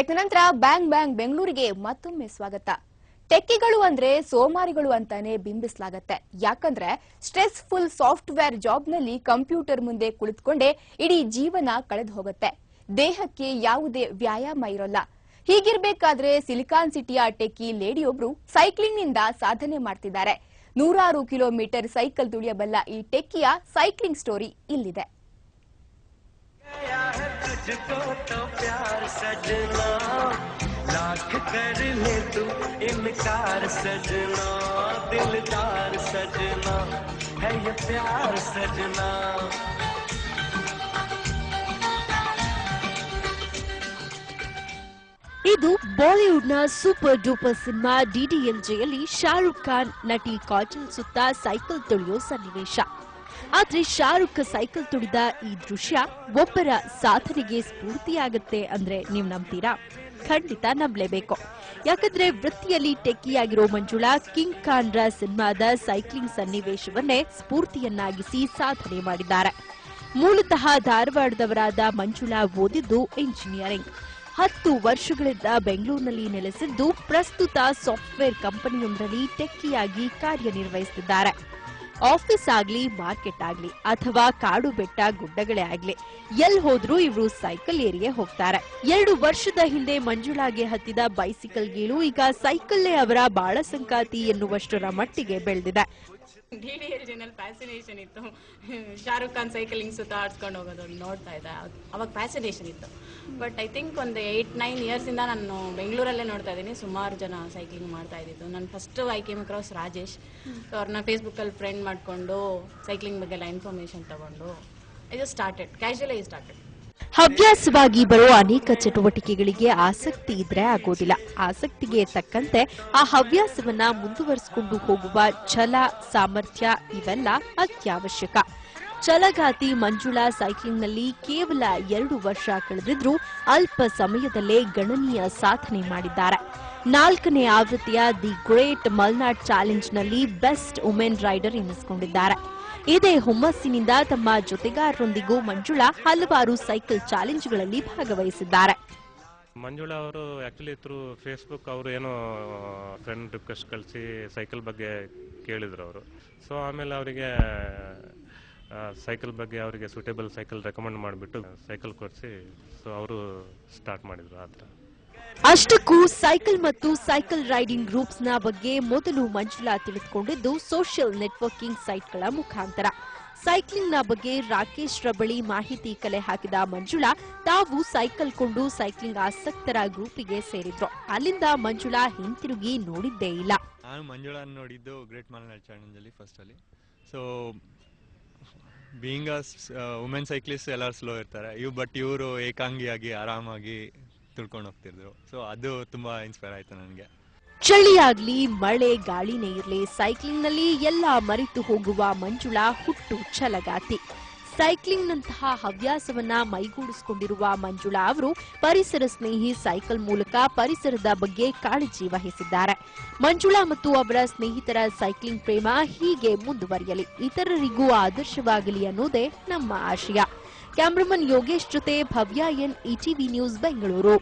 Break ನಂತರ bang bang ಬೆಂಗಳೂರಿಗೆ ಮತ್ತೊಮ್ಮೆ ಸ್ವಾಗತ. ಟೆಕ್ಕಿಗಳು ಅಂದ್ರೆ ಸೋಮಾರಿಗಳು ಅಂತಾನೆ ಬಿಂಬಿಸಲಾಗುತ್ತೆ. ಯಾಕಂದ್ರೆ ಸ್ಟ್ರೆಸ್ಫುಲ್ ಸಾಫ್ಟ್ವೇರ್ ಜಾಬ್ನಲ್ಲಿ ಕಂಪ್ಯೂಟರ್ ಮುಂದೆ ಕುಳಿತುಕೊಂಡೇ ಇಡೀ ಜೀವನ ಕಳೆದು ಹೋಗುತ್ತೆ. ದೇಹಕ್ಕೆ ಯಾವುದೇ ವ್ಯಾಯಾಮ ಇರೋಲ್ಲ. ಹೀಗಿರಬೇಕಾದ್ರೆ ಸಿಲಿಕಾನ್ ಸಿಟಿಯ ಟೆಕ್ಕಿ ಲೇಡಿಯೊಬ್ರು ಸೈಕ್ಲಿಂಗ್ ನಿಂದ ಸಾಧನೆ ಮಾಡ್ತಿದ್ದಾರೆ. 100 ಕಿಲೋಮೀಟರ್ ಸೈಕಲ್ ತುಳಿಯಬಲ್ಲ ಈ ಟೆಕ್ಕಿಯ ಸೈಕ್ಲಿಂಗ್ ಸ್ಟೋರಿ ಇಲ್ಲಿದೆ. तुझको तो प्यार सजना लाख कर ले तू इनकार सजना दिलदार सजना है ये प्यार सजना ಇದು ಬಾಲಿವುಡ್ನ ಸೂಪರ್ ಡೂಪರ್ ಸಿನಿಮಾ ಡಿಡಿಎಲ್ಜೆಯಲ್ಲಿ ಶಾರುಖ್ ಖಾನ್ ನಟಿ ಕಾಜಲ್ ಸುತ್ತ ಸೈಕಲ್ ತುಳಿಯೋ ಸನ್ನಿವೇಶ. ಆದ್ರೆ ಶಾರುಖ್ ಸೈಕಲ್ ತುಳಿದ ಈ ದೃಶ್ಯ ಒಬ್ಬರ ಸಾಧನೆಗೆ ಸ್ಫೂರ್ತಿಯಾಗುತ್ತೆ ಅಂದ್ರೆ ನೀವು ನಂಬ್ತೀರಾ? ಖಂಡಿತ ನಂಬಲೇಬೇಕು. ಯಾಕಂದ್ರೆ ವೃತ್ತಿಯಲ್ಲಿ ಟೆಕ್ಕಿಯಾಗಿರೋ ಮಂಜುಳಾ ಕಿಂಗ್ ಖಾನ್ರ ಸಿನಿಮಾದ ಸೈಕ್ಲಿಂಗ್ ಸನ್ನಿವೇಶವನ್ನೇ ಸ್ಫೂರ್ತಿಯನ್ನಾಗಿಸಿ ಸಾಧನೆ ಮಾಡಿದ್ದಾರೆ. ಮೂಲತಃ ಧಾರವಾಡದವರಾದ ಮಂಜುಳಾ ಓದಿದ್ದು ಇಂಜಿನಿಯರಿಂಗ್. 10 ವರ್ಷಗಳಿಂದ ಬೆಂಗಳೂರಿನಲ್ಲಿ ನೆಲೆಸಿದ್ದು ಪ್ರಸ್ತುತ ಸಾಫ್ಟ್ವೇರ್ ಕಂಪನಿಯೊಂದರಲ್ಲಿ ಟೆಕ್ಕಿಯಾಗಿ ಕಾರ್ಯನಿರ್ವಹಿಸುತ್ತಿದ್ದಾರೆ. ಆಫೀಸ್ ಆಗ್ಲಿ, ಮಾರ್ಕೆಟ್ ಆಗ್ಲಿ ಅಥವಾ ಕಾಡು ಬೆಟ್ಟ ಗುಡ್ಡಗಳೇ ಆಗ್ಲಿ, ಎಲ್ಲಿ ಹೋದ್ರೂ ಇವರು ಸೈಕಲ್ ಏರಿಯೇ ಹೋಗ್ತಾರೆ. 2 ವರ್ಷದ ಹಿಂದೆ ಮಂಜುಳಾಗೆ ಹತ್ತಿದ ಬೈಸಿಕಲ್ ಗೀಳು ಈಗ ಸೈಕಲ್ಲೇ ಅವರ ಬಾಳ ಸಂಗಾತಿ ಎನ್ನುವಷ್ಟರ ಮಟ್ಟಿಗೆ ಬೆಳೆದಿದೆ. ಡಿಡಿಎಲ್ಜೆನಲ್ಲಿ ಫ್ಯಾಸಿನೇಷನ್ ಇತ್ತು. ಶಾರುಖ್ ಖಾನ್ ಸೈಕಲಿಂಗ್ ಸುತ್ತ ಆಡ್ಸ್ಕೊಂಡು ಹೋಗೋದು ನೋಡ್ತಾ ಇದ್ದೆ. ಅವಾಗ ಫ್ಯಾಸಿನೇಷನ್ ಇತ್ತು. ಬಟ್ ಐ ಥಿಂಕ್ ಒಂದು 8-9 ಇಯರ್ಸಿಂದ ನಾನು ಬೆಂಗಳೂರಲ್ಲೇ ನೋಡ್ತಾ ಇದ್ದೀನಿ. ಸುಮಾರು ಜನ ಸೈಕ್ಲಿಂಗ್ ಮಾಡ್ತಾ ಇದ್ದಿದ್ದು. ನಾನು first I came across Rajesh. ಅವ್ರನ್ನ ಫೇಸ್ಬುಕ್ಕಲ್ಲಿ ಫ್ರೆಂಡ್ ಮಾಡಿಕೊಂಡು ಸೈಕ್ಲಿಂಗ್ ಬಗ್ಗೆ ಎಲ್ಲ ಇನ್ಫಾರ್ಮೇಷನ್ ತಗೊಂಡು I just started casually started. ಹವ್ಯಾಸವಾಗಿ ಬರೋ ಅನೇಕ ಚಟುವಟಿಕೆಗಳಿಗೆ ಆಸಕ್ತಿ ಇದ್ರೆ ಆಗೋದಿಲ್ಲ. ಆಸಕ್ತಿಗೆ ತಕ್ಕಂತೆ ಆ ಹವ್ಯಾಸವನ್ನ ಮುಂದುವರಿಸಿಕೊಂಡು ಹೋಗುವ ಛಲ, ಸಾಮರ್ಥ್ಯ ಇವೆಲ್ಲ ಅತ್ಯವಶ್ಯಕ. ಛಲಗಾತಿ ಮಂಜುಳಾ ಸೈಕ್ಲಿಂಗ್ನಲ್ಲಿ ಕೇವಲ 2 ವರ್ಷ ಕಳೆದಿದ್ರೂ ಅಲ್ಪ ಸಮಯದಲ್ಲೇ ಗಣನೀಯ ಸಾಧನೆ ಮಾಡಿದ್ದಾರೆ. 4ನೇ ಆವೃತ್ತಿಯ ದಿ ಗ್ರೇಟ್ ಮಲ್ನಾಡ್ ಚಾಲೆಂಜ್ನಲ್ಲಿ ಬೆಸ್ಟ್ ವುಮೆನ್ ರೈಡರ್ ಎನಿಸಿಕೊಂಡಿದ್ದಾರೆ. ಇದೇ ಹುಮ್ಮಸ್ಸಿನಿಂದ ತಮ್ಮ ಜೊತೆಗಾರರೊಂದಿಗೂ ಮಂಜುಳಾ ಹಲವಾರು ಸೈಕಲ್ ಚಾಲೆಂಜ್ಗಳಲ್ಲಿ ಭಾಗವಹಿಸಿದ್ದಾರೆ. ಮಂಜುಳಾ ಅವರು ಆಕ್ಚುಲಿ ಥ್ರೂ ಫೇಸ್ಬುಕ್ ಅವರು ಏನೋ ಫ್ರೆಂಡ್ ರಿಕ್ವೆಸ್ಟ್ ಕಳಿಸಿ ಸೈಕಲ್ ಬಗ್ಗೆ ಕೇಳಿದ್ರು ಅವರು. ಸೊ ಆಮೇಲೆ ಅವರಿಗೆ ಸೈಕಲ್ ಬಗ್ಗೆ ಅವರಿಗೆ ಸೂಟೇಬಲ್ ಸೈಕಲ್ ರೆಕಮೆಂಡ್ ಮಾಡಿಬಿಟ್ಟು ಸೈಕಲ್ ಕೊಡಿಸಿ ಸೊ ಅವರು ಸ್ಟಾರ್ಟ್ ಮಾಡಿದ್ರು. ಆ ಥರ ಅಷ್ಟಕ್ಕೂ ಸೈಕಲ್ ಮತ್ತು ಸೈಕಲ್ ರೈಡಿಂಗ್ ಗ್ರೂಪ್ಸ್ನ ಬಗ್ಗೆ ಮೊದಲು ಮಂಜುಳಾ ತಿಳಿದುಕೊಂಡಿದ್ದು ಸೋಷಿಯಲ್ ನೆಟ್ವರ್ಕಿಂಗ್ ಸೈಟ್ಗಳ ಮುಖಾಂತರ. ಸೈಕ್ಲಿಂಗ್ನ ಬಗ್ಗೆ ರಾಕೇಶ್ ರ ಬಳಿ ಮಾಹಿತಿ ಕಲೆ ಹಾಕಿದ ಮಂಜುಳಾ ತಾವು ಸೈಕಲ್ ಕೊಂಡು ಸೈಕ್ಲಿಂಗ್ ಆಸಕ್ತರ ಗ್ರೂಪಿಗೆ ಸೇರಿದ್ರು. ಅಲ್ಲಿಂದ ಮಂಜುಳಾ ಹಿಂತಿರುಗಿ ನೋಡಿದ್ದೇ ಇಲ್ಲ. ನಾನು ಮಂಜುಳಾ ನೋಡಿದ್ದು ಗ್ರೇಟ್ ಮಲ್ನಾಡ್ ಚಾಲೆಂಜ್ ಅಲ್ಲಿ ಫಸ್ಟ್ ಅಲ್ಲಿ. So being a women cyclist ಎಲ್ಲರೂ ಸ್ಲೋ ಇರ್ತಾರೆ, ಬಟ್ ಇವರು ಏಕಾಂಗಿಯಾಗಿ ಆರಾಮಾಗಿ ತಿಳ್ಕೊಂಡು ಹೋಗ್ತಿದ್ರು. ಸೊ ಅದು ತುಂಬಾ ಇನ್ಸ್ಪೈರ್ ಆಯ್ತು ನನಗೆ. ಚಳಿಯಾಗ್ಲಿ ಮಳೆ ಗಾಳಿನೇ ಇರ್ಲಿ, ಸೈಕ್ಲಿಂಗ್ ನಲ್ಲಿ ಎಲ್ಲ ಮರೆತು ಹೋಗುವ ಮಂಜುಳಾ ಹುಟ್ಟು ಛಲಗಾತಿ. ಸೈಕ್ಲಿಂಗ್ ನಂತಹ ಹವ್ಯಾಸವನ್ನ ಮೈಗೂಡಿಸಿಕೊಂಡಿರುವ ಮಂಜುಳಾ ಅವರು ಪರಿಸರ ಸ್ನೇಹಿ ಸೈಕಲ್ ಮೂಲಕ ಪರಿಸರದ ಬಗ್ಗೆ ಕಾಳಜಿ ವಹಿಸಿದ್ದಾರೆ. ಮಂಜುಳಾ ಮತ್ತು ಅವರ ಸ್ನೇಹಿತರ ಸೈಕ್ಲಿಂಗ್ ಪ್ರೇಮ ಹೀಗೆ ಮುಂದುವರಿಯಲಿ, ಇತರರಿಗೂ ಆದರ್ಶವಾಗಲಿ ಅನ್ನೋದೇ ನಮ್ಮ ಆಶಯ. ಕ್ಯಾಮರಾಮನ್ ಯೋಗೇಶ್ ಜೊತೆ ಭವ್ಯ ಎನ್, ಇಟಿವಿ ನ್ಯೂಸ್ ಬೆಂಗಳೂರು.